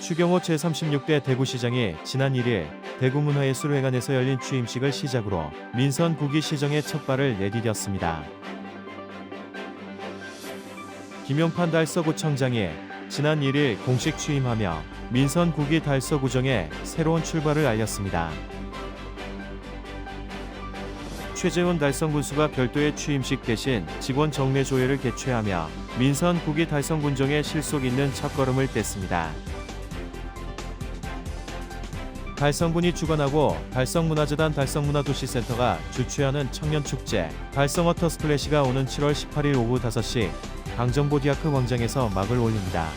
추경호 제36대 대구시장이 지난 1일 대구문화예술회관에서 열린 취임식을 시작으로 민선 9기 시정의 첫 발을 내디뎠습니다. 김용판 달서구청장이 지난 1일 공식 취임하며 민선 9기 달서구정에 새로운 출발을 알렸습니다. 최재훈 달성군수가 별도의 취임식 대신 직원 정례 조회를 개최하며 민선 9기 달성군정에 실속 있는 첫걸음을 뗐습니다. 달성군이 주관하고 달성문화재단 달성문화도시센터가 주최하는 청년축제 달성워터 스플래시가 오는 7월 18일 오후 5시 강정보디아크 광장에서 막을 올립니다.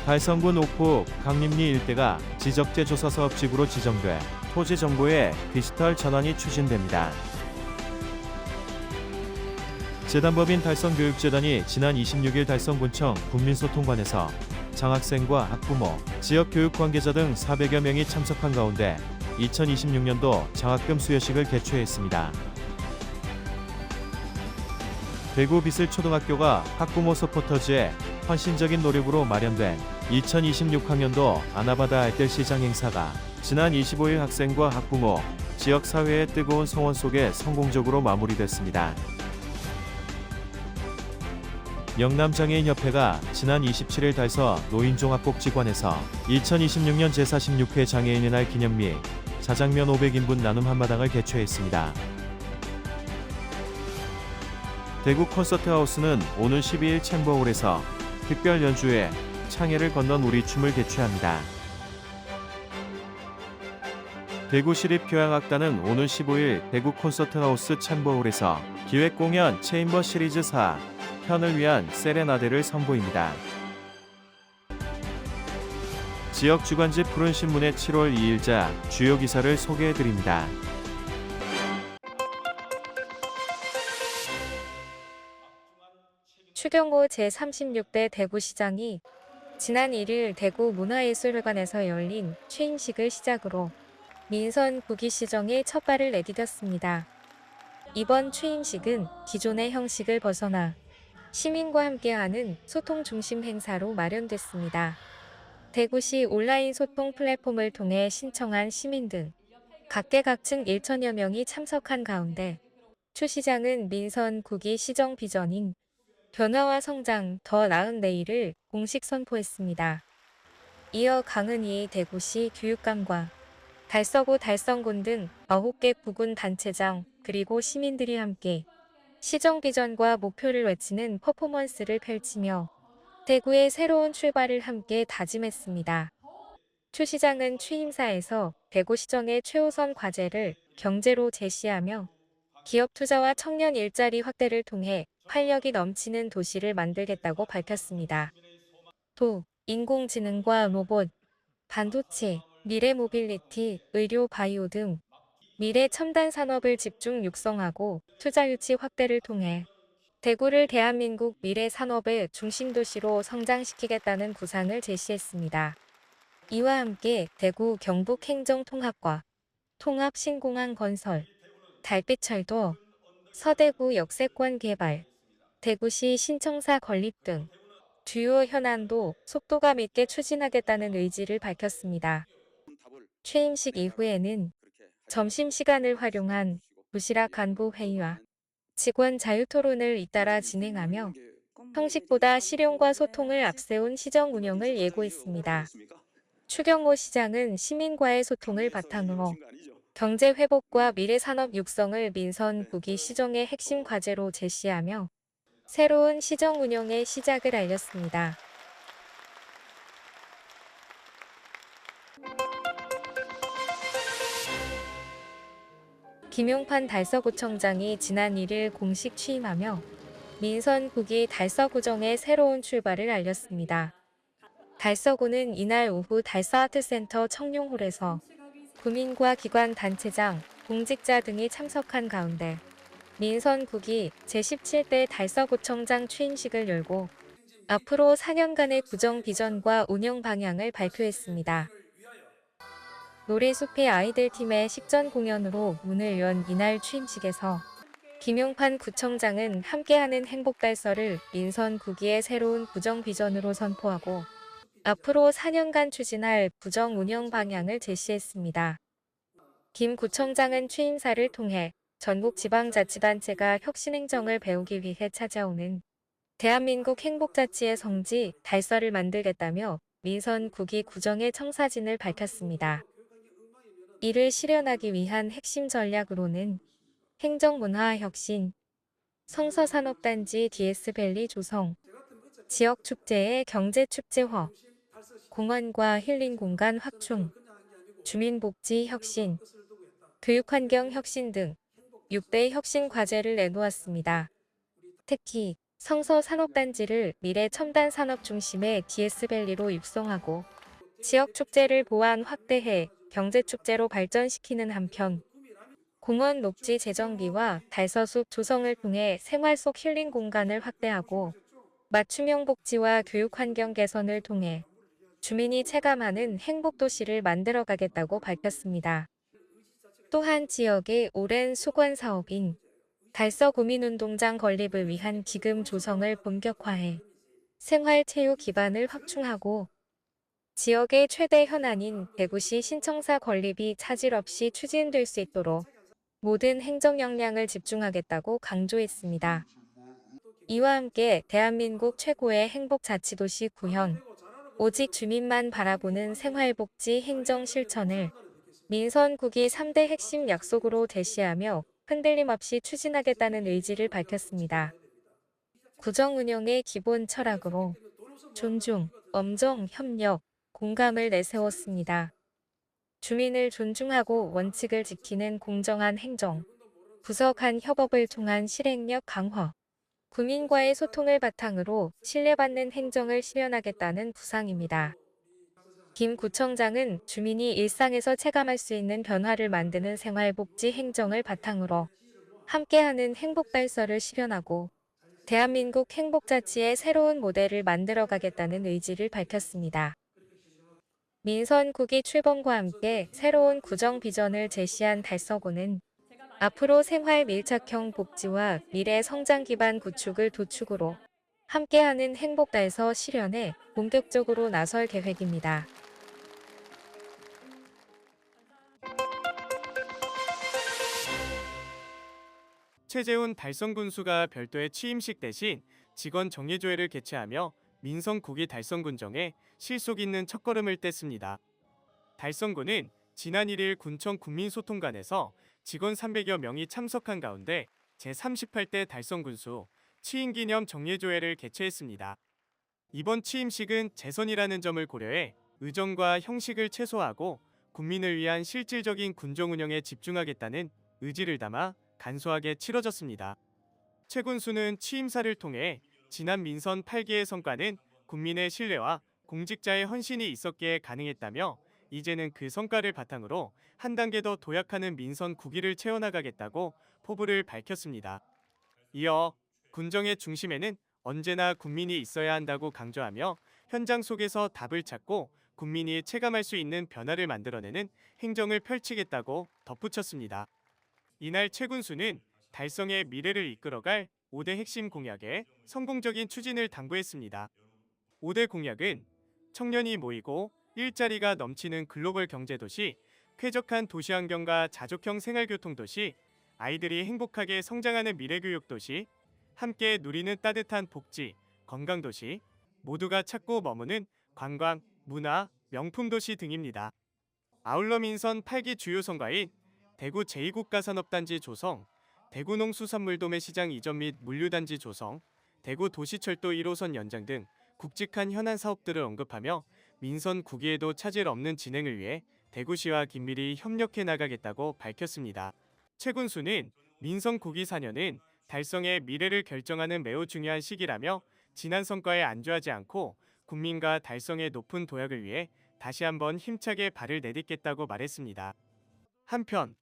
달성군 옥포 강림리 일대가 지적재 조사 사업지구로 지정돼 토지 정보의 디지털 전환이 추진됩니다. 재단법인 달성교육재단이 지난 26일 달성군청 국민소통관에서 장학생과 학부모, 지역교육 관계자 등 400여 명이 참석한 가운데 2026년도 장학금 수여식을 개최했습니다. 대구 비슬초등학교가 학부모 서포터즈의 헌신적인 노력으로 마련된 2026학년도 아나바다 알뜰시장 행사가 지난 25일 학생과 학부모, 지역사회의 뜨거운 성원 속에 성공적으로 마무리됐습니다. 영남장애인협회가 지난 27일 달서 노인종합복지관에서 2026년 제46회 장애인의 날 기념 및 자장면 500인분 나눔 한마당을 개최했습니다. 대구 콘서트하우스는 오는 12일 챔버홀에서 특별 연주회 창해를 건넌 우리 춤을 개최합니다. 대구시립교향악단은 오는 15일 대구 콘서트하우스 챔버홀에서 기획공연 체인버 시리즈 4 편을 위한 세레나데를 선보입니다. 지역 주간지 푸른신문의 7월 2일자 주요 기사를 소개해드립니다. 추경호 제36대 대구시장이 지난 1일 대구문화예술회관에서 열린 취임식을 시작으로 민선 9기 시정의 첫 발을 내디뎠습니다. 이번 취임식은 기존의 형식을 벗어나 시민과 함께하는 소통 중심 행사로 마련됐습니다. 대구시 온라인 소통 플랫폼을 통해 신청한 시민 등 각계각층 1천여 명이 참석한 가운데 추 시장은 민선 9기 시정 비전인 변화와 성장, 더 나은 내일을 공식 선포했습니다. 이어 강은희 대구시 교육감과 달서구 달성군 등 9개 구군 단체장 그리고 시민들이 함께 시정 비전과 목표를 외치는 퍼포먼스를 펼치며 대구의 새로운 출발을 함께 다짐했습니다. 추 시장은 취임사에서 대구시정의 최우선 과제를 경제로 제시하며 기업 투자와 청년 일자리 확대를 통해 활력이 넘치는 도시를 만들겠다고 밝혔습니다. 또 인공지능과 로봇, 반도체, 미래 모빌리티, 의료 바이오 등 미래 첨단 산업을 집중 육성하고 투자 유치 확대를 통해 대구를 대한민국 미래 산업의 중심 도시로 성장시키겠다는 구상을 제시했습니다. 이와 함께 대구 경북행정통합과 통합신공항 건설, 달빛철도, 서대구 역세권 개발, 대구시 신청사 건립 등 주요 현안도 속도감 있게 추진하겠다는 의지를 밝혔습니다. 취임식 이후에는 점심시간을 활용한 도시락 간부 회의와 직원 자유토론을 잇따라 진행하며 형식보다 실용과 소통을 앞세운 시정 운영을 예고했습니다. 추경호 시장은 시민과의 소통을 바탕으로 경제 회복과 미래 산업 육성을 민선 9기 시정의 핵심 과제로 제시하며 새로운 시정 운영의 시작을 알렸습니다. 김용판 달서구청장이 지난 1일 공식 취임하며 민선 9기 달서구정의 새로운 출발을 알렸습니다. 달서구는 이날 오후 달서아트센터 청룡홀에서 구민과 기관 단체장, 공직자 등이 참석한 가운데 민선 9기 제17대 달서구청장 취임식을 열고 앞으로 4년간의 구정 비전과 운영 방향을 발표했습니다. 노래숲의 아이들 팀의 식전 공연으로 문을 연 이날 취임식에서 김용판 구청장은 함께하는 행복달서를 민선 9기의 새로운 구정 비전으로 선포하고 앞으로 4년간 추진할 구정 운영 방향을 제시했습니다. 김 구청장은 취임사를 통해 전국 지방자치단체가 혁신행정을 배우기 위해 찾아오는 대한민국 행복자치의 성지 달서를 만들겠다며 민선 9기 구정의 청사진을 밝혔습니다. 이를 실현하기 위한 핵심 전략으로는 행정문화 혁신, 성서산업단지 DS밸리 조성, 지역축제의 경제축제화, 공원과 힐링공간 확충, 주민복지 혁신, 교육환경 혁신 등 6대 혁신 과제를 내놓았습니다. 특히 성서산업단지를 미래 첨단 산업 중심의 DS밸리로 육성하고 지역축제를 보완 확대해 경제축제로 발전시키는 한편 공원 녹지 재정비와 달서숲 조성을 통해 생활 속 힐링 공간을 확대하고 맞춤형 복지와 교육 환경 개선을 통해 주민이 체감하는 행복도시를 만들어가겠다고 밝혔습니다. 또한 지역의 오랜 수건 사업인 달서 구민운동장 건립을 위한 기금 조성을 본격화해 생활체육 기반을 확충하고 지역의 최대 현안인 대구시 신청사 건립이 차질 없이 추진될 수 있도록 모든 행정 역량을 집중하겠다고 강조했습니다. 이와 함께 대한민국 최고의 행복자치도시 구현, 오직 주민만 바라보는 생활복지 행정 실천을 민선 9기 3대 핵심 약속으로 제시하며 흔들림 없이 추진하겠다는 의지를 밝혔습니다. 구정 운영의 기본 철학으로 존중, 엄정, 협력, 공감을 내세웠습니다. 주민을 존중하고 원칙을 지키는 공정한 행정, 부서 간 협업을 통한 실행력 강화, 국민과의 소통을 바탕으로 신뢰받는 행정을 실현하겠다는 구상입니다. 김 구청장은 주민이 일상에서 체감할 수 있는 변화를 만드는 생활복지 행정을 바탕으로 함께하는 행복달서를 실현하고 대한민국 행복자치의 새로운 모델을 만들어가겠다는 의지를 밝혔습니다. 민선 9기 출범과 함께 새로운 구정 비전을 제시한 달서구는 앞으로 생활 밀착형 복지와 미래 성장 기반 구축을 도축으로 함께하는 행복달서 실현에 본격적으로 나설 계획입니다. 최재훈 달성군수가 별도의 취임식 대신 직원 정예조회를 개최하며 민선 9기 달성군정에 실속 있는 첫걸음을 뗐습니다. 달성군은 지난 1일 군청 국민소통관에서 직원 300여 명이 참석한 가운데 제38대 달성군수 취임기념 정예조회를 개최했습니다. 이번 취임식은 재선이라는 점을 고려해 의정과 형식을 최소화하고 국민을 위한 실질적인 군정 운영에 집중하겠다는 의지를 담아 간소하게 치러졌습니다. 최 군수는 취임사를 통해 지난 민선 8기의 성과는 국민의 신뢰와 공직자의 헌신이 있었기에 가능했다며 이제는 그 성과를 바탕으로 한 단계 더 도약하는 민선 9기를 채워나가겠다고 포부를 밝혔습니다. 이어 군정의 중심에는 언제나 국민이 있어야 한다고 강조하며 현장 속에서 답을 찾고 국민이 체감할 수 있는 변화를 만들어내는 행정을 펼치겠다고 덧붙였습니다. 이날 최 군수는 달성의 미래를 이끌어갈 5대 핵심 공약의 성공적인 추진을 당부했습니다. 5대 공약은 청년이 모이고 일자리가 넘치는 글로벌 경제도시, 쾌적한 도시환경과 자족형 생활교통도시, 아이들이 행복하게 성장하는 미래교육도시, 함께 누리는 따뜻한 복지, 건강도시, 모두가 찾고 머무는 관광, 문화, 명품도시 등입니다. 아울러 민선 8기 주요 성과인 대구 제2국가산업단지 조성, 대구 농수산물도매시장 이전 및 물류단지 조성, 대구 도시철도 1호선 연장 등 굵직한 현안 사업들을 언급하며 민선 9기에도 차질 없는 진행을 위해 대구시와 긴밀히 협력해 나가겠다고 밝혔습니다. 최 군수는 민선 9기 4년은 달성의 미래를 결정하는 매우 중요한 시기라며 지난 성과에 안주하지 않고 국민과 달성의 높은 도약을 위해 다시 한번 힘차게 발을 내딛겠다고 말했습니다. 한편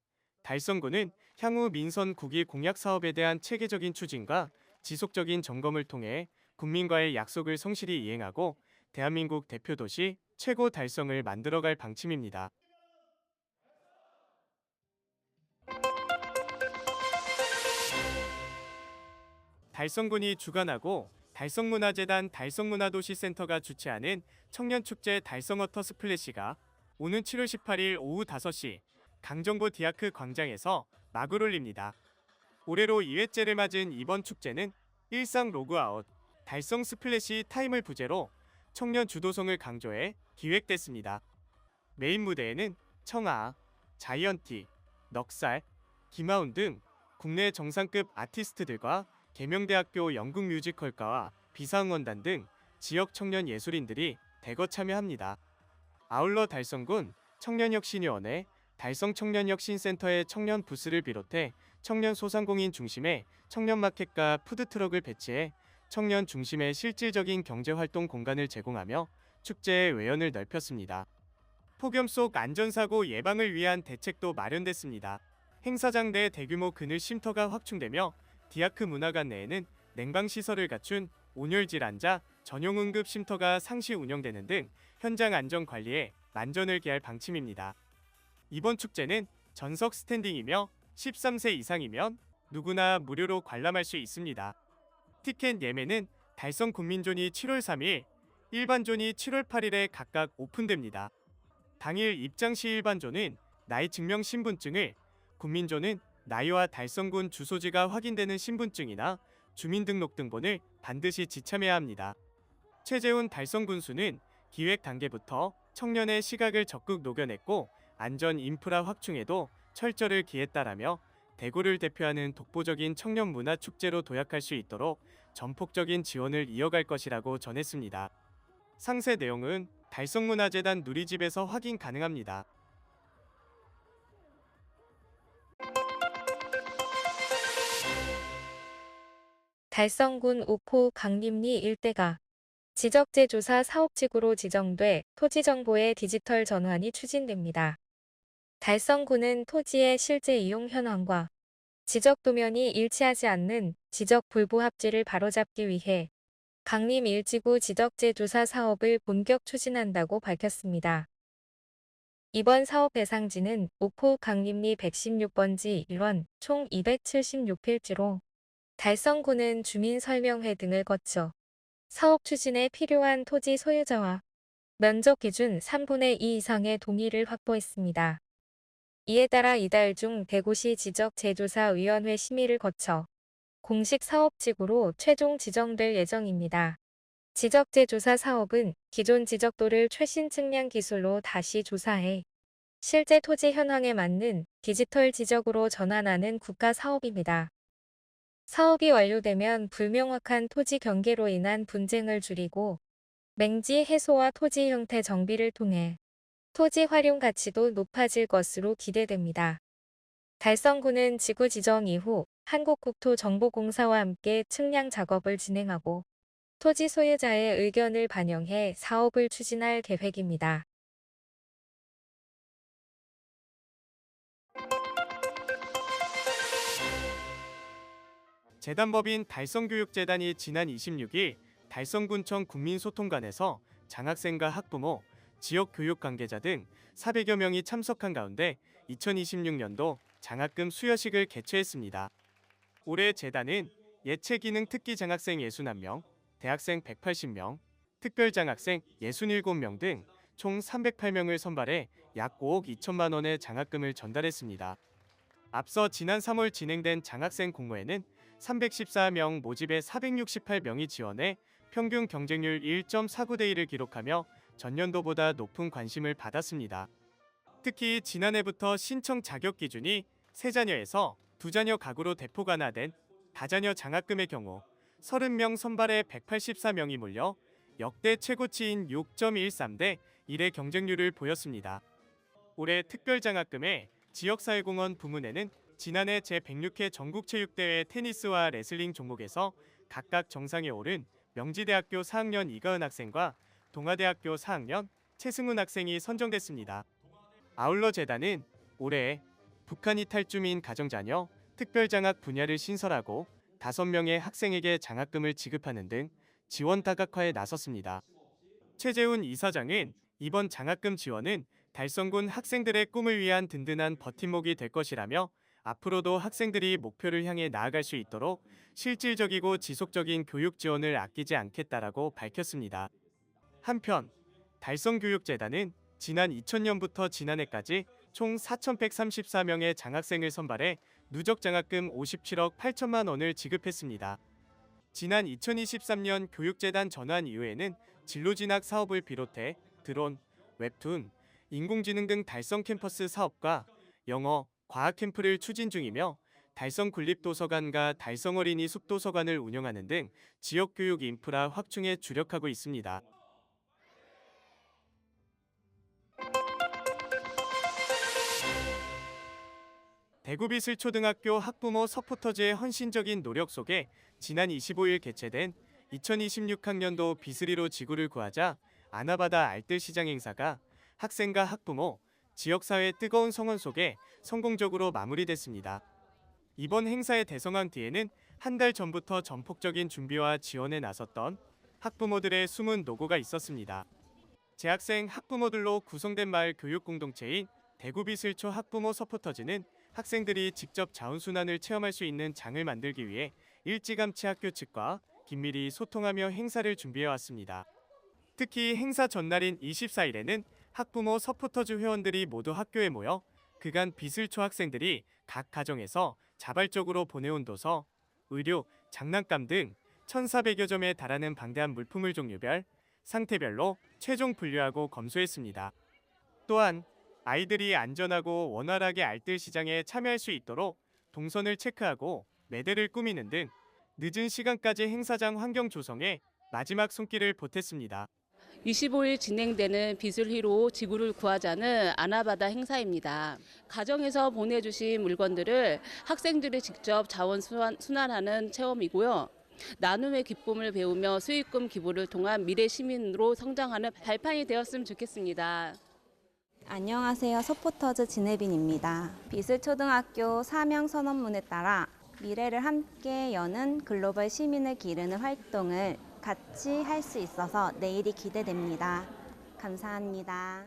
달성군은 향후 민선 9기 공약 사업에 대한 체계적인 추진과 지속적인 점검을 통해 국민과의 약속을 성실히 이행하고 대한민국 대표도시 최고 달성을 만들어갈 방침입니다. 달성군이 주관하고 달성문화재단 달성문화도시센터가 주최하는 청년축제 달성워터 스플래시가 오는 7월 18일 오후 5시 강정보 디아크 광장에서 막을 올립니다. 올해로 2회째를 맞은 이번 축제는 일상 로그아웃, 달성 스플래시 타임을 부제로 청년 주도성을 강조해 기획됐습니다. 메인 무대에는 청아, 자이언티, 넉살, 김하운 등 국내 정상급 아티스트들과 계명대학교 연극 뮤지컬과와 비사응원단 등 지역 청년 예술인들이 대거 참여합니다. 아울러 달성군 청년혁신위원회, 달성청년혁신센터의 청년 부스를 비롯해 청년 소상공인 중심의 청년마켓과 푸드트럭을 배치해 청년 중심의 실질적인 경제활동 공간을 제공하며 축제의 외연을 넓혔습니다. 폭염 속 안전사고 예방을 위한 대책도 마련됐습니다. 행사장 내 대규모 그늘 쉼터가 확충되며 디아크 문화관 내에는 냉방시설을 갖춘 온열 질환자 전용 응급 쉼터가 상시 운영되는 등 현장 안전 관리에 만전을 기할 방침입니다. 이번 축제는 전석 스탠딩이며 13세 이상이면 누구나 무료로 관람할 수 있습니다. 티켓 예매는 달성 국민존이 7월 3일, 일반존이 7월 8일에 각각 오픈됩니다. 당일 입장 시 일반존은 나이 증명 신분증을, 국민존은 나이와 달성군 주소지가 확인되는 신분증이나 주민등록등본을 반드시 지참해야 합니다. 최재훈 달성군수는 기획 단계부터 청년의 시각을 적극 녹여냈고 안전 인프라 확충에도 철저를 기했다라며 대구를 대표하는 독보적인 청년 문화 축제로 도약할 수 있도록 전폭적인 지원을 이어갈 것이라고 전했습니다. 상세 내용은 달성문화재단 누리집에서 확인 가능합니다. 달성군 옥호 강림리 일대가 지적재조사 사업지구로 지정돼 토지정보의 디지털 전환이 추진됩니다. 달성군은 토지의 실제 이용 현황과 지적도면이 일치하지 않는 지적불부합지를 바로잡기 위해 강림 1지구 지적재조사 사업을 본격 추진한다고 밝혔습니다. 이번 사업 대상지는 옥호 강림리 116번지 1원 총 276필지로 달성군은 주민설명회 등을 거쳐 사업 추진에 필요한 토지 소유자와 면적 기준 3분의 2 이상의 동의를 확보했습니다. 이에 따라 이달 중 대구시 지적재조사위원회 심의를 거쳐 공식 사업지구로 최종 지정될 예정입니다. 지적재조사 사업은 기존 지적도를 최신 측량 기술로 다시 조사해 실제 토지 현황에 맞는 디지털 지적으로 전환하는 국가 사업입니다. 사업이 완료되면 불명확한 토지 경계로 인한 분쟁을 줄이고 맹지 해소와 토지 형태 정비를 통해 토지 활용 가치도 높아질 것으로 기대됩니다. 달성군은 지구 지정 이후 한국국토정보공사와 함께 측량 작업을 진행하고 토지 소유자의 의견을 반영해 사업을 추진할 계획입니다. 재단법인 달성교육재단이 지난 26일 달성군청 국민소통관에서 장학생과 학부모, 지역 교육 관계자 등 400여 명이 참석한 가운데 2026년도 장학금 수여식을 개최했습니다. 올해 재단은 예체기능 특기 장학생 61명, 대학생 180명, 특별장학생 67명 등 총 308명을 선발해 약 5억 2천만 원의 장학금을 전달했습니다. 앞서 지난 3월 진행된 장학생 공모에는 314명 모집에 468명이 지원해 평균 경쟁률 1.49대 1을 기록하며 전년도보다 높은 관심을 받았습니다. 특히 지난해부터 신청 자격 기준이 3자녀에서 2자녀 가구로 대폭 완화된 다자녀 장학금의 경우 30명 선발에 184명이 몰려 역대 최고치인 6.13대 1의 경쟁률을 보였습니다. 올해 특별장학금의 지역사회공헌 부문에는 지난해 제106회 전국체육대회 테니스와 레슬링 종목에서 각각 정상에 오른 명지대학교 4학년 이가은 학생과 동아대학교 4학년 최승훈 학생이 선정됐습니다. 아울러 재단은 올해 북한 이탈 주민 가정자녀 특별장학 분야를 신설하고 5명의 학생에게 장학금을 지급하는 등 지원 다각화에 나섰습니다. 최재훈 이사장은 이번 장학금 지원은 달성군 학생들의 꿈을 위한 든든한 버팀목이 될 것이라며 앞으로도 학생들이 목표를 향해 나아갈 수 있도록 실질적이고 지속적인 교육 지원을 아끼지 않겠다라고 밝혔습니다. 한편 달성교육재단은 지난 2000년부터 지난해까지 총 4,134명의 장학생을 선발해 누적 장학금 57억 8천만 원을 지급했습니다. 지난 2023년 교육재단 전환 이후에는 진로진학 사업을 비롯해 드론, 웹툰, 인공지능 등 달성 캠퍼스 사업과 영어, 과학 캠프를 추진 중이며 달성 군립도서관과 달성 어린이 숲도서관을 운영하는 등 지역교육 인프라 확충에 주력하고 있습니다. 대구비슬초등학교 학부모 서포터즈의 헌신적인 노력 속에 지난 25일 개최된 2026학년도 비슬이로 지구를 구하자 아나바다 알뜰시장 행사가 학생과 학부모, 지역사회의 뜨거운 성원 속에 성공적으로 마무리됐습니다. 이번 행사의 대성황 뒤에는 한 달 전부터 전폭적인 준비와 지원에 나섰던 학부모들의 숨은 노고가 있었습니다. 재학생 학부모들로 구성된 마을 교육 공동체인 대구비슬초 학부모 서포터즈는 학생들이 직접 자원순환을 체험할 수 있는 장을 만들기 위해 일찌감치 학교 측과 긴밀히 소통하며 행사를 준비해왔습니다. 특히 행사 전날인 24일에는 학부모 서포터즈 회원들이 모두 학교에 모여 그간 비슬초 학생들이 각 가정에서 자발적으로 보내온 도서, 의류, 장난감 등 1,400여 점에 달하는 방대한 물품을 종류별, 상태별로 최종 분류하고 검수했습니다. 또한 아이들이 안전하고 원활하게 알뜰시장에 참여할 수 있도록 동선을 체크하고 매대를 꾸미는 등 늦은 시간까지 행사장 환경 조성에 마지막 손길을 보탰습니다. 25일 진행되는 비슬히로 지구를 구하자는 아나바다 행사입니다. 가정에서 보내주신 물건들을 학생들이 직접 자원 순환하는 체험이고요. 나눔의 기쁨을 배우며 수익금 기부를 통한 미래 시민으로 성장하는 발판이 되었으면 좋겠습니다. 안녕하세요. 서포터즈 진혜빈입니다. 비슬초등학교 사명 선언문에 따라 미래를 함께 여는 글로벌 시민을 기르는 활동을 같이 할 수 있어서 내일이 기대됩니다. 감사합니다.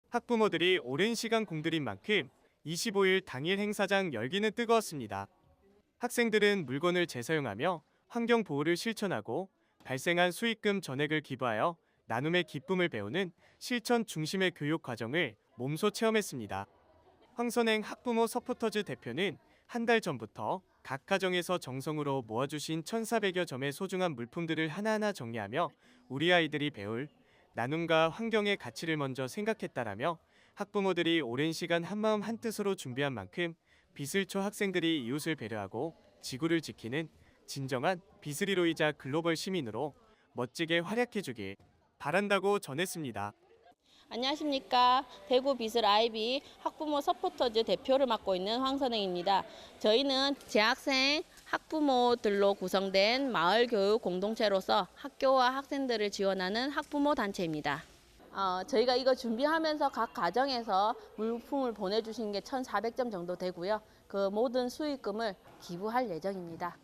학부모들이 오랜 시간 공들인 만큼 25일 당일 행사장 열기는 뜨거웠습니다. 학생들은 물건을 재사용하며 환경 보호를 실천하고 발생한 수익금 전액을 기부하여 나눔의 기쁨을 배우는 실천 중심의 교육 과정을 몸소 체험했습니다. 황선행 학부모 서포터즈 대표는 한 달 전부터 각 가정에서 정성으로 모아주신 1,400여 점의 소중한 물품들을 하나하나 정리하며 우리 아이들이 배울 나눔과 환경의 가치를 먼저 생각했다라며 학부모들이 오랜 시간 한마음 한뜻으로 준비한 만큼 비슬초 학생들이 이웃을 배려하고 지구를 지키는 진정한 비슬이로이자 글로벌 시민으로 멋지게 활약해주길 바란다고 전했습니다. 안녕하십니까. 대구 비슬 아이비 학부모 서포터즈 대표를 맡고 있는 황선행입니다. 저희는 재학생 학부모들로 구성된 마을 교육 공동체로서 학교와 학생들을 지원하는 학부모 단체입니다. 저희가 이거 준비하면서 각 가정에서 물품을 보내주신 게 1,400점 정도 되고요. 그 모든 수익금을 기부할 예정입니다.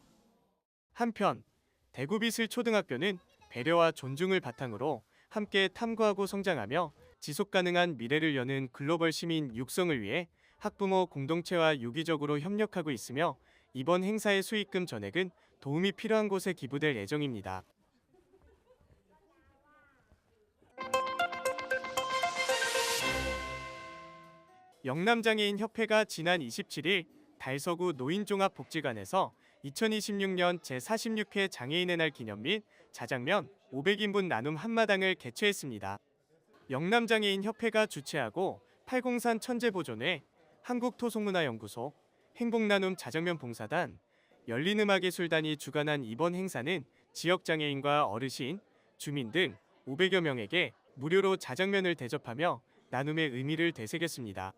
한편 대구비슬초등학교는 배려와 존중을 바탕으로 함께 탐구하고 성장하며 지속가능한 미래를 여는 글로벌 시민 육성을 위해 학부모 공동체와 유기적으로 협력하고 있으며 이번 행사의 수익금 전액은 도움이 필요한 곳에 기부될 예정입니다. 영남장애인협회가 지난 27일 달서구 노인종합복지관에서 2026년 제46회 장애인의 날 기념 및 자장면 500인분 나눔 한마당을 개최했습니다. 영남장애인협회가 주최하고 팔공산 천재보존회, 한국토속문화연구소, 행복나눔 자장면 봉사단, 열린음악예술단이 주관한 이번 행사는 지역장애인과 어르신, 주민 등 500여 명에게 무료로 자장면을 대접하며 나눔의 의미를 되새겼습니다.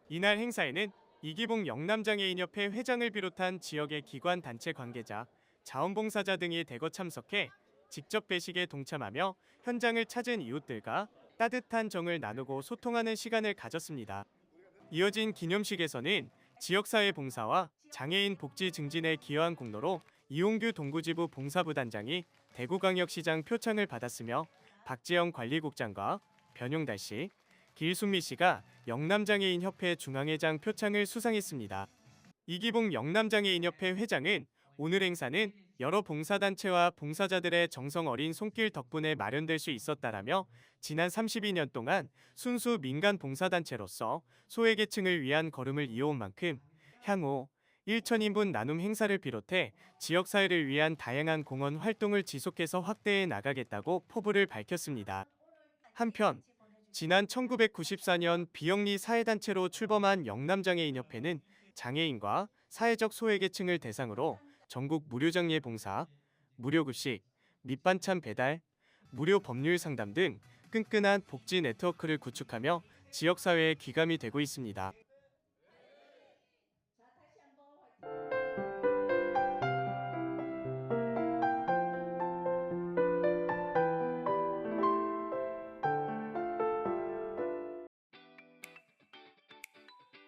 이날 행사에는 이기봉 영남장애인협회 회장을 비롯한 지역의 기관 단체 관계자, 자원봉사자 등이 대거 참석해 직접 배식에 동참하며 현장을 찾은 이웃들과 따뜻한 정을 나누고 소통하는 시간을 가졌습니다. 이어진 기념식에서는 지역사회 봉사와 장애인 복지 증진에 기여한 공로로 이용규 동구지부 봉사부단장이 대구광역시장 표창을 받았으며 박재영 관리국장과 변용달 씨, 길순미 씨가 영남장애인협회 중앙회장 표창을 수상했습니다. 이기봉 영남장애인협회 회장은 오늘 행사는 여러 봉사단체와 봉사자들의 정성 어린 손길 덕분에 마련될 수 있었다라며 지난 32년 동안 순수 민간 봉사단체로서 소외계층을 위한 걸음을 이어온 만큼 향후 1,000인분 나눔 행사를 비롯해 지역사회를 위한 다양한 공헌 활동을 지속해서 확대해 나가겠다고 포부를 밝혔습니다. 한편 지난 1994년 비영리 사회단체로 출범한 영남장애인협회는 장애인과 사회적 소외계층을 대상으로 전국 무료장례 봉사, 무료급식, 밑반찬 배달, 무료 법률 상담 등 끈끈한 복지 네트워크를 구축하며 지역사회에 귀감이 되고 있습니다.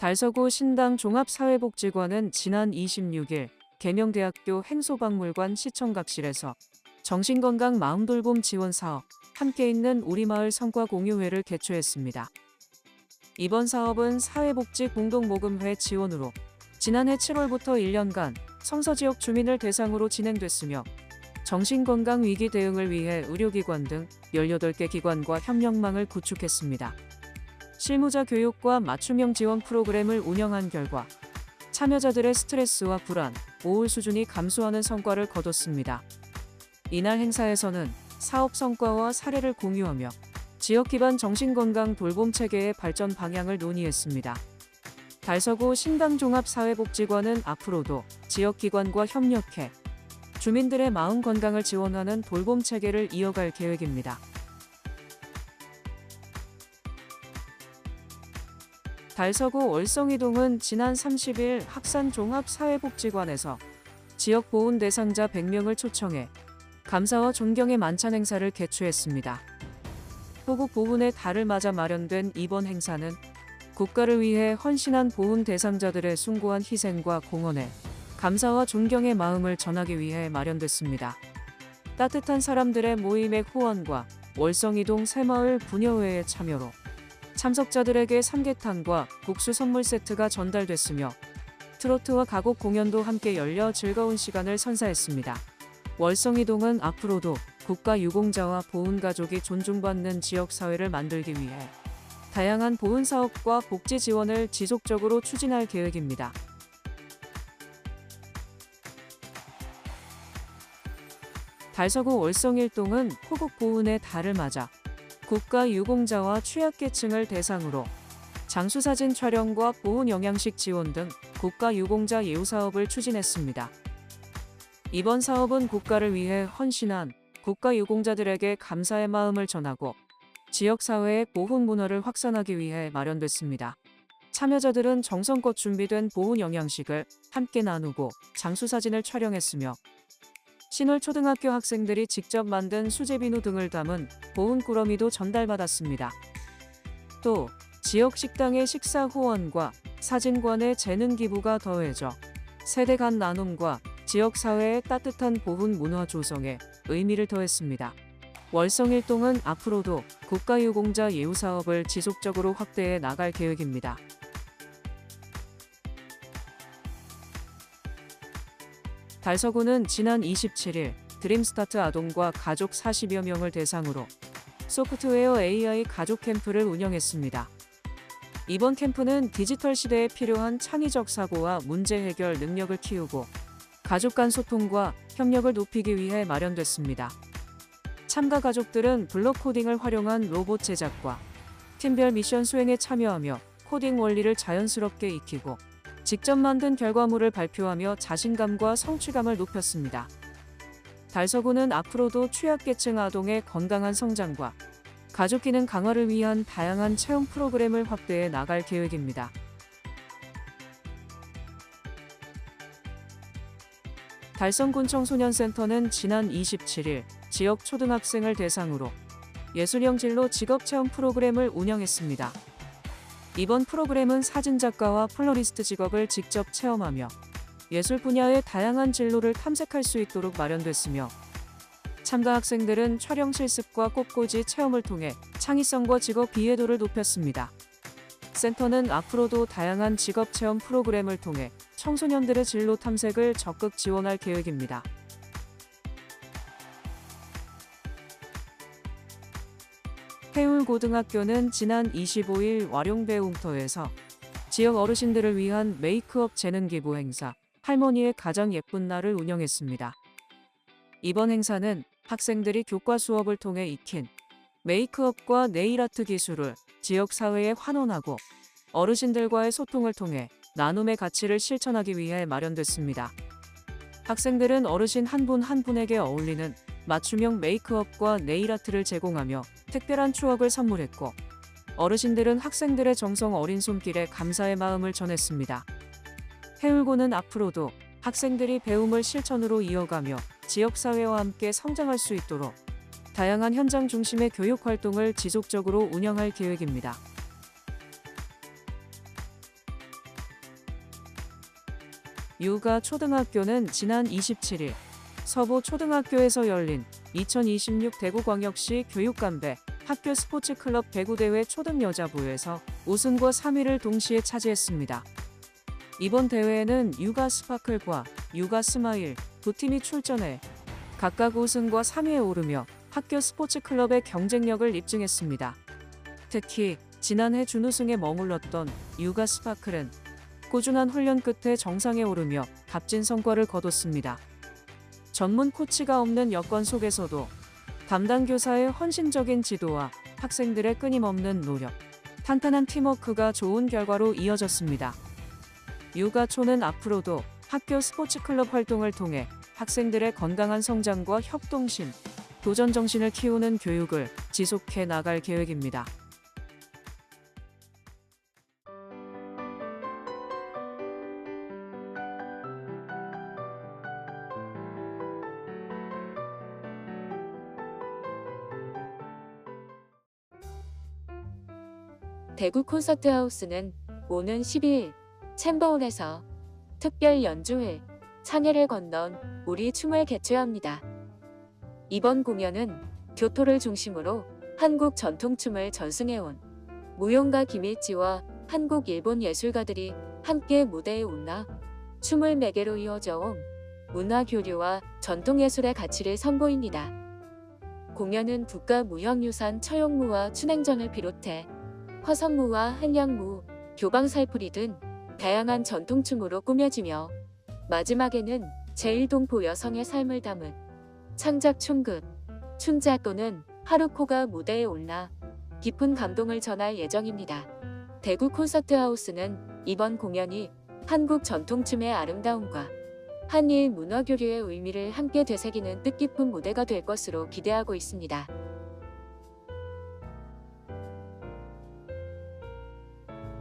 달서구 신당 종합사회복지관은 지난 26일 계명대학교 행소박물관 시청각실에서 정신건강 마음돌봄 지원사업 함께 있는 우리마을 성과공유회를 개최했습니다. 이번 사업은 사회복지 공동모금회 지원으로 지난해 7월부터 1년간 성서지역 주민을 대상으로 진행됐으며 정신건강 위기 대응을 위해 의료기관 등 18개 기관과 협력망을 구축했습니다. 실무자 교육과 맞춤형 지원 프로그램을 운영한 결과 참여자들의 스트레스와 불안, 우울 수준이 감소하는 성과를 거뒀습니다. 이날 행사에서는 사업 성과와 사례를 공유하며 지역 기반 정신건강 돌봄 체계의 발전 방향을 논의했습니다. 달서구 신당종합사회복지관은 앞으로도 지역 기관과 협력해 주민들의 마음 건강을 지원하는 돌봄 체계를 이어갈 계획입니다. 달서구 월성이동은 지난 30일 학산종합사회복지관에서 지역 보훈 대상자 100명을 초청해 감사와 존경의 만찬 행사를 개최했습니다. 호국 보훈의 달을 맞아 마련된 이번 행사는 국가를 위해 헌신한 보훈 대상자들의 숭고한 희생과 공헌에 감사와 존경의 마음을 전하기 위해 마련됐습니다. 따뜻한 사람들의 모임의 후원과 월성이동 새마을 부녀회의 참여로 참석자들에게 삼계탕과 국수 선물 세트가 전달됐으며 트로트와 가곡 공연도 함께 열려 즐거운 시간을 선사했습니다. 월성이동은 앞으로도 국가 유공자와 보훈가족이 존중받는 지역사회를 만들기 위해 다양한 보훈사업과 복지 지원을 지속적으로 추진할 계획입니다. 달서구 월성일동은 호국 보훈의 달을 맞아 국가 유공자와 취약계층을 대상으로 장수사진 촬영과 보훈 영양식 지원 등 국가 유공자 예우 사업을 추진했습니다. 이번 사업은 국가를 위해 헌신한 국가 유공자들에게 감사의 마음을 전하고 지역사회의 보훈 문화를 확산하기 위해 마련됐습니다. 참여자들은 정성껏 준비된 보훈 영양식을 함께 나누고 장수사진을 촬영했으며 신월초등학교 학생들이 직접 만든 수제비누 등을 담은 보훈 꾸러미도 전달받았습니다. 또 지역 식당의 식사 후원과 사진관의 재능 기부가 더해져 세대 간 나눔과 지역사회의 따뜻한 보훈 문화 조성에 의미를 더했습니다. 월성일동은 앞으로도 국가유공자 예우 사업을 지속적으로 확대해 나갈 계획입니다. 달서구는 지난 27일 드림스타트 아동과 가족 40여 명을 대상으로 소프트웨어 AI 가족 캠프를 운영했습니다. 이번 캠프는 디지털 시대에 필요한 창의적 사고와 문제 해결 능력을 키우고 가족 간 소통과 협력을 높이기 위해 마련됐습니다. 참가 가족들은 블록 코딩을 활용한 로봇 제작과 팀별 미션 수행에 참여하며 코딩 원리를 자연스럽게 익히고 직접 만든 결과물을 발표하며 자신감과 성취감을 높였습니다. 달서구는 앞으로도 취약계층 아동의 건강한 성장과 가족 기능 강화를 위한 다양한 체험 프로그램을 확대해 나갈 계획입니다. 달성군 청소년센터는 지난 27일 지역 초등학생을 대상으로 예술형 진로 직업체험 프로그램을 운영했습니다. 이번 프로그램은 사진작가와 플로리스트 직업을 직접 체험하며 예술 분야의 다양한 진로를 탐색할 수 있도록 마련됐으며 참가 학생들은 촬영 실습과 꽃꽂이 체험을 통해 창의성과 직업 이해도를 높였습니다. 센터는 앞으로도 다양한 직업 체험 프로그램을 통해 청소년들의 진로 탐색을 적극 지원할 계획입니다. 해울고등학교는 지난 25일 와룡배움터에서 지역 어르신들을 위한 메이크업 재능 기부 행사 할머니의 가장 예쁜 날을 운영했습니다. 이번 행사는 학생들이 교과 수업을 통해 익힌 메이크업과 네일아트 기술을 지역 사회에 환원하고 어르신들과의 소통을 통해 나눔의 가치를 실천하기 위해 마련됐습니다. 학생들은 어르신 한 분 한 분에게 어울리는 맞춤형 메이크업과 네일아트를 제공하며 특별한 추억을 선물했고, 어르신들은 학생들의 정성 어린 손길에 감사의 마음을 전했습니다. 해울고는 앞으로도 학생들이 배움을 실천으로 이어가며 지역사회와 함께 성장할 수 있도록 다양한 현장 중심의 교육 활동을 지속적으로 운영할 계획입니다. 유가 초등학교는 지난 27일 서보초등학교에서 열린 2026 대구광역시 교육감배 학교 스포츠클럽 배구대회 초등여자부에서 우승과 3위를 동시에 차지했습니다. 이번 대회에는 유가 스파클과 유가 스마일 두 팀이 출전해 각각 우승과 3위에 오르며 학교 스포츠클럽의 경쟁력을 입증했습니다. 특히 지난해 준우승에 머물렀던 유가 스파클은 꾸준한 훈련 끝에 정상에 오르며 값진 성과를 거뒀습니다. 전문 코치가 없는 여건 속에서도 담당 교사의 헌신적인 지도와 학생들의 끊임없는 노력, 탄탄한 팀워크가 좋은 결과로 이어졌습니다. 유가초는 앞으로도 학교 스포츠클럽 활동을 통해 학생들의 건강한 성장과 협동심, 도전 정신을 키우는 교육을 지속해 나갈 계획입니다. 대구 콘서트하우스는 오는 12일 챔버홀에서 특별 연주회 창해를 건넌 우리 춤을 개최합니다. 이번 공연은 교토를 중심으로 한국 전통춤을 전승해온 무용가 김일지와 한국 일본 예술가들이 함께 무대에 올라 춤을 매개로 이어져온 문화교류와 전통예술의 가치를 선보입니다. 공연은 국가무형유산 처용무와 춘행전을 비롯해 화성무와 한량무, 교방살풀이 등 다양한 전통춤으로 꾸며지며 마지막에는 제1동포 여성의 삶을 담은 창작춤극, 춘자 또는 하루코가 무대에 올라 깊은 감동을 전할 예정입니다. 대구 콘서트하우스는 이번 공연이 한국 전통춤의 아름다움과 한일 문화교류의 의미를 함께 되새기는 뜻깊은 무대가 될 것으로 기대하고 있습니다.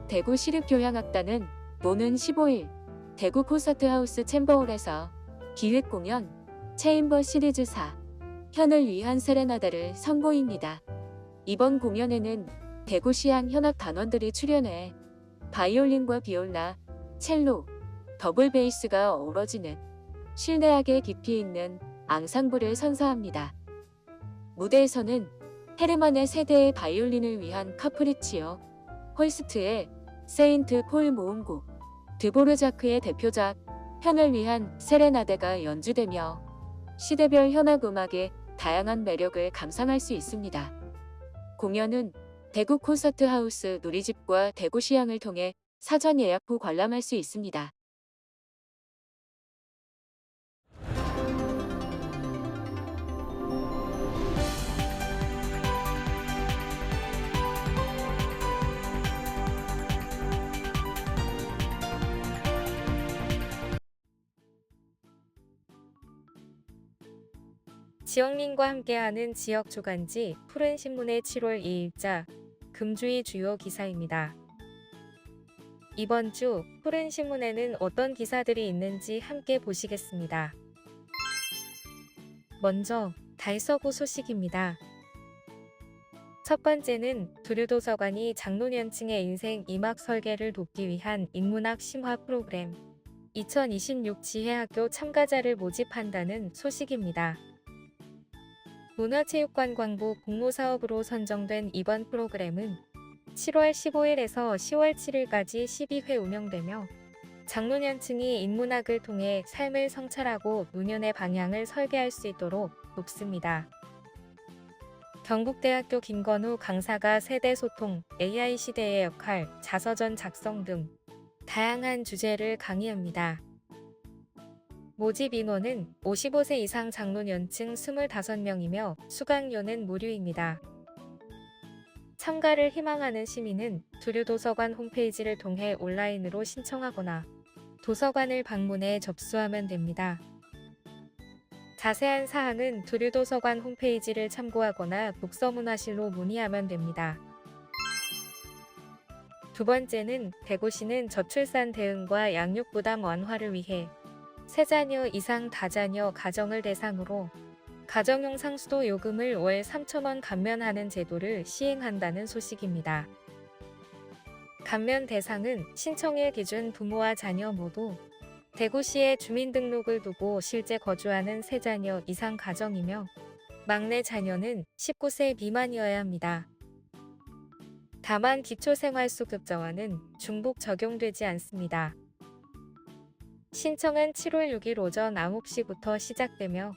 대구시립교향악단은 오는 15일 대구 콘서트하우스 챔버홀에서 기획공연 체인버 시리즈 4 현을 위한 세레나다를 선보입니다. 이번 공연에는 대구시향 현악 단원들이 출연해 바이올린과 비올라, 첼로, 더블 베이스가 어우러지는 실내악의 깊이 있는 앙상블을 선사합니다. 무대에서는 헤르만의 세대의 바이올린을 위한 카프리치오, 홀스트의 세인트 폴 모음곡, 드보르자크의 대표작 현을 위한 세레나데가 연주되며 시대별 현악 음악의 다양한 매력을 감상할 수 있습니다. 공연은 대구 콘서트하우스 누리집과 대구시향을 통해 사전 예약 후 관람할 수 있습니다. 지역민과 함께하는 지역 주간지 푸른 신문의 7월 2일자 금주의 주요 기사입니다. 이번 주 푸른 신문에는 어떤 기사들이 있는지 함께 보시겠습니다. 먼저 달서구 소식입니다. 첫 번째는 두류도서관이 장노년층의 인생 이막 설계를 돕기 위한 인문학 심화 프로그램 2026 지혜학교 참가자를 모집한다는 소식입니다. 문화체육관광부 공모사업으로 선정된 이번 프로그램은 7월 15일에서 10월 7일까지 12회 운영되며 장로년층이 인문학을 통해 삶을 성찰하고 노년의 방향을 설계할 수 있도록 돕습니다. 경북대학교 김건우 강사가 세대 소통, AI 시대의 역할, 자서전 작성 등 다양한 주제를 강의합니다. 모집 인원은 55세 이상 장로년층 25명이며 수강료는 무료입니다. 참가를 희망하는 시민은 두류도서관 홈페이지를 통해 온라인으로 신청하거나 도서관을 방문해 접수하면 됩니다. 자세한 사항은 두류도서관 홈페이지를 참고하거나 독서문화실로 문의하면 됩니다. 두 번째는 대구시는 저출산 대응과 양육 부담 완화를 위해 세 자녀 이상 다자녀 가정을 대상으로 가정용 상수도 요금을 월 3,000원 감면하는 제도를 시행한다는 소식입니다. 감면 대상은 신청일 기준 부모와 자녀 모두 대구시에 주민등록을 두고 실제 거주하는 세 자녀 이상 가정이며 막내 자녀는 19세 미만이어야 합니다. 다만 기초생활수급자와는 중복 적용되지 않습니다. 신청은 7월 6일 오전 9시부터 시작되며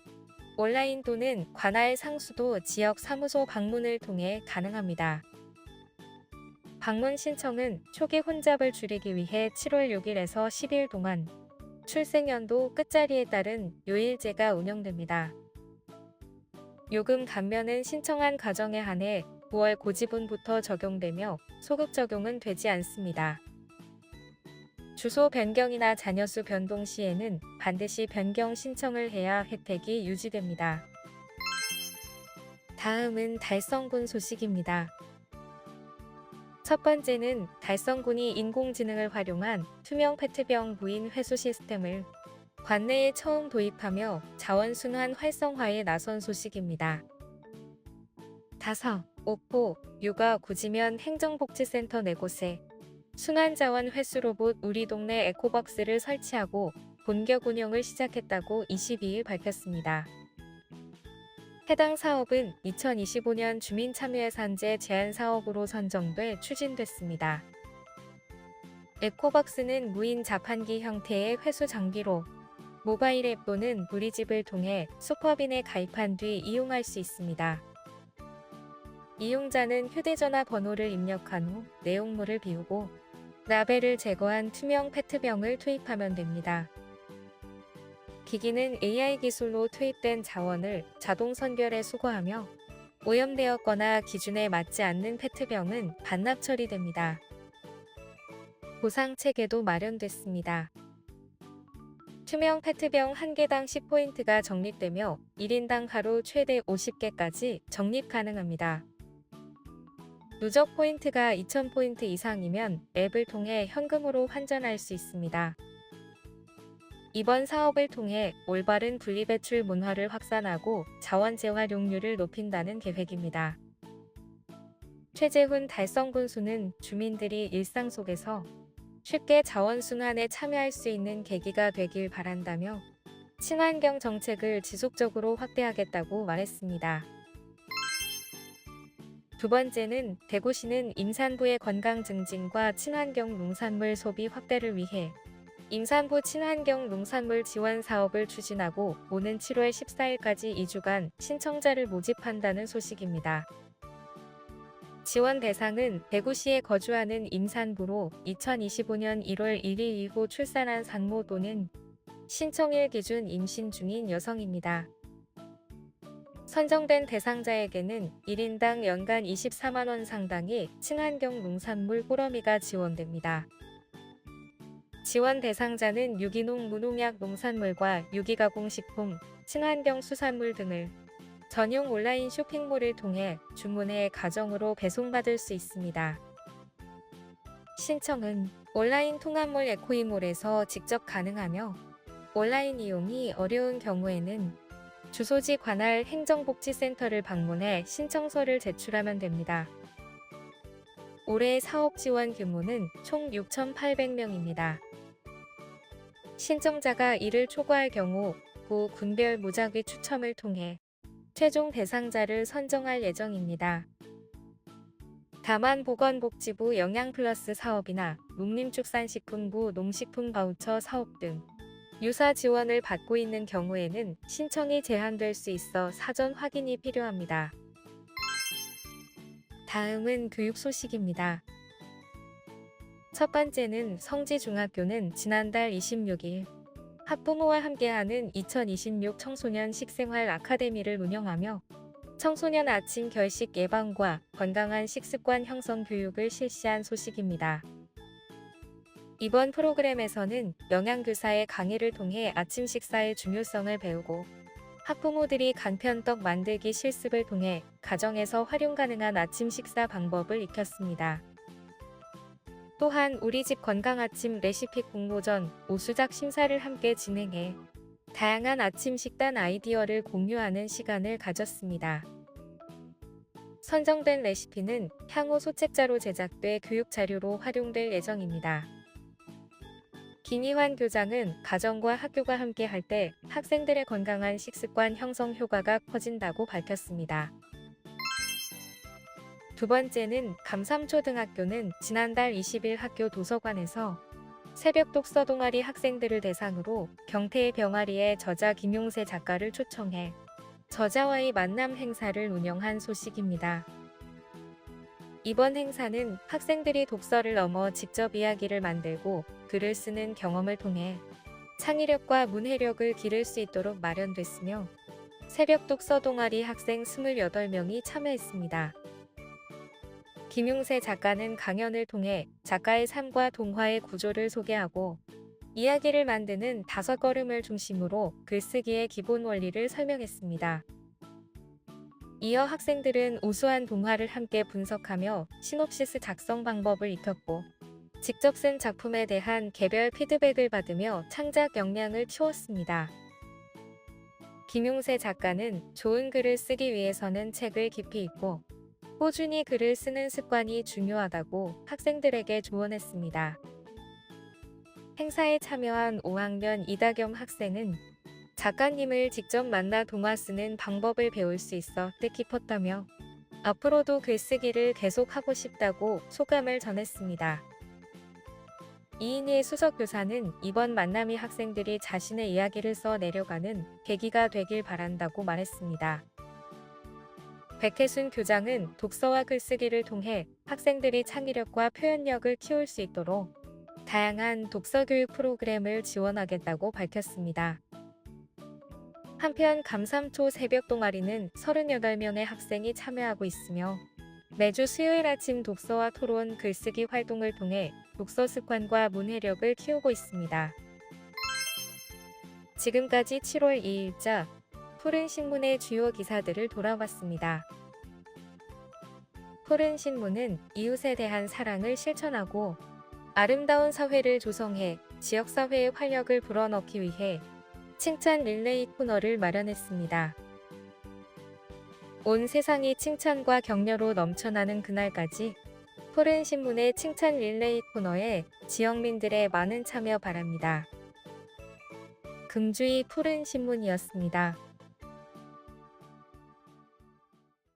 온라인 또는 관할 상수도 지역 사무소 방문을 통해 가능합니다. 방문 신청은 초기 혼잡을 줄이기 위해 7월 6일에서 10일 동안 출생연도 끝자리에 따른 요일제가 운영됩니다. 요금 감면은 신청한 가정에 한해 9월 고지분부터 적용되며 소급 적용은 되지 않습니다. 주소 변경이나 자녀수 변동 시에는 반드시 변경 신청을 해야 혜택이 유지됩니다. 다음은 달성군 소식입니다. 첫 번째는 달성군이 인공지능을 활용한 투명 페트병 무인 회수 시스템을 관내에 처음 도입하며 자원순환 활성화에 나선 소식입니다. 다섯, 오포, 육아 구지면 행정복지센터 4곳에 순환자원 회수 로봇 우리 동네 에코박스를 설치하고 본격 운영을 시작했다고 22일 밝혔습니다. 해당 사업은 2025년 주민참여예산제 제안사업으로 선정돼 추진됐습니다. 에코박스는 무인 자판기 형태의 회수 장비로 모바일 앱 또는 무리집을 통해 슈퍼빈에 가입한 뒤 이용할 수 있습니다. 이용자는 휴대전화 번호를 입력한 후 내용물을 비우고 라벨을 제거한 투명 페트병을 투입하면 됩니다. 기기는 AI 기술로 투입된 자원을 자동 선별해 수거하며 오염되었거나 기준에 맞지 않는 페트병은 반납 처리됩니다. 보상 체계도 마련됐습니다. 투명 페트병 1개당 10포인트가 적립되며 1인당 하루 최대 50개까지 적립 가능합니다. 누적 포인트가 2,000포인트 이상이면 앱을 통해 현금으로 환전할 수 있습니다. 이번 사업을 통해 올바른 분리배출 문화를 확산하고 자원 재활용률을 높인다는 계획입니다. 최재훈 달성군수는 주민들이 일상 속에서 쉽게 자원순환에 참여할 수 있는 계기가 되길 바란다며 친환경 정책을 지속적으로 확대하겠다고 말했습니다. 두 번째는 대구시는 임산부의 건강 증진과 친환경 농산물 소비 확대를 위해 임산부 친환경 농산물 지원 사업을 추진하고 오는 7월 14일까지 2주간 신청자를 모집한다는 소식입니다. 지원 대상은 대구시에 거주하는 임산부로 2025년 1월 1일 이후 출산한 산모 또는 신청일 기준 임신 중인 여성입니다. 선정된 대상자에게는 1인당 연간 24만원 상당의 친환경 농산물 꾸러미가 지원됩니다. 지원 대상자는 유기농 무농약 농산물과 유기가공식품, 친환경 수산물 등을 전용 온라인 쇼핑몰을 통해 주문해 가정으로 배송받을 수 있습니다. 신청은 온라인 통합몰 에코이몰에서 직접 가능하며 온라인 이용이 어려운 경우에는 주소지 관할 행정복지센터를 방문해 신청서를 제출하면 됩니다. 올해 사업 지원 규모는 총 6,800명입니다. 신청자가 이를 초과할 경우 구 군별 무작위 추첨을 통해 최종 대상자를 선정할 예정입니다. 다만 보건복지부 영양플러스 사업이나 농림축산식품부 농식품 바우처 사업 등 유사 지원을 받고 있는 경우에는 신청이 제한될 수 있어 사전 확인이 필요합니다. 다음은 교육 소식입니다. 첫 번째는 성지중학교는 지난달 26일 학부모와 함께하는 2026 청소년 식생활 아카데미를 운영하며 청소년 아침 결식 예방과 건강한 식습관 형성 교육을 실시한 소식입니다. 이번 프로그램에서는 영양교사의 강의를 통해 아침 식사의 중요성을 배우고 학부모들이 간편떡 만들기 실습을 통해 가정에서 활용 가능한 아침 식사 방법을 익혔습니다. 또한 우리 집 건강 아침 레시피 공모전 오수작 심사를 함께 진행해 다양한 아침 식단 아이디어를 공유하는 시간을 가졌습니다. 선정된 레시피는 향후 소책자로 제작돼 교육 자료로 활용될 예정입니다. 김희환 교장은 가정과 학교가 함께 할 때 학생들의 건강한 식습관 형성 효과가 커진다고 밝혔습니다. 두 번째는 감삼초등학교는 지난달 20일 학교 도서관에서 새벽 독서 동아리 학생들을 대상으로 경태의 병아리의 저자 김용세 작가를 초청해 저자와의 만남 행사를 운영한 소식입니다. 이번 행사는 학생들이 독서를 넘어 직접 이야기를 만들고 글을 쓰는 경험을 통해 창의력과 문해력을 기를 수 있도록 마련됐으며 새벽 독서 동아리 학생 28명이 참여했습니다. 김용세 작가는 강연을 통해 작가의 삶과 동화의 구조를 소개하고 이야기를 만드는 5걸음을 중심으로 글쓰기의 기본 원리를 설명했습니다. 이어 학생들은 우수한 동화를 함께 분석하며 시놉시스 작성 방법을 익혔고 직접 쓴 작품에 대한 개별 피드백을 받으며 창작 역량을 키웠습니다. 김용세 작가는 좋은 글을 쓰기 위해서는 책을 깊이 읽고 꾸준히 글을 쓰는 습관이 중요하다고 학생들에게 조언했습니다. 행사에 참여한 5학년 이다겸 학생은 작가님을 직접 만나 동화 쓰는 방법을 배울 수 있어 뜻깊었다며 앞으로도 글쓰기를 계속하고 싶다고 소감을 전했습니다. 이인희 수석교사는 이번 만남이 학생들이 자신의 이야기를 써 내려가는 계기가 되길 바란다고 말했습니다. 백혜순 교장은 독서와 글쓰기를 통해 학생들이 창의력과 표현력을 키울 수 있도록 다양한 독서 교육 프로그램을 지원하겠다고 밝혔습니다. 한편 감삼초 새벽 동아리는 38명의 학생이 참여하고 있으며 매주 수요일 아침 독서와 토론 글쓰기 활동을 통해 독서 습관과 문해력을 키우고 있습니다. 지금까지 7월 2일자 푸른신문의 주요 기사들을 돌아봤습니다. 푸른신문은 이웃에 대한 사랑을 실천하고 아름다운 사회를 조성해 지역사회의 활력을 불어넣기 위해 칭찬 릴레이 코너를 마련했습니다. 온 세상이 칭찬과 격려로 넘쳐나는 그날까지 푸른신문의 칭찬 릴레이 코너에 지역민들의 많은 참여 바랍니다. 금주의 푸른신문이었습니다.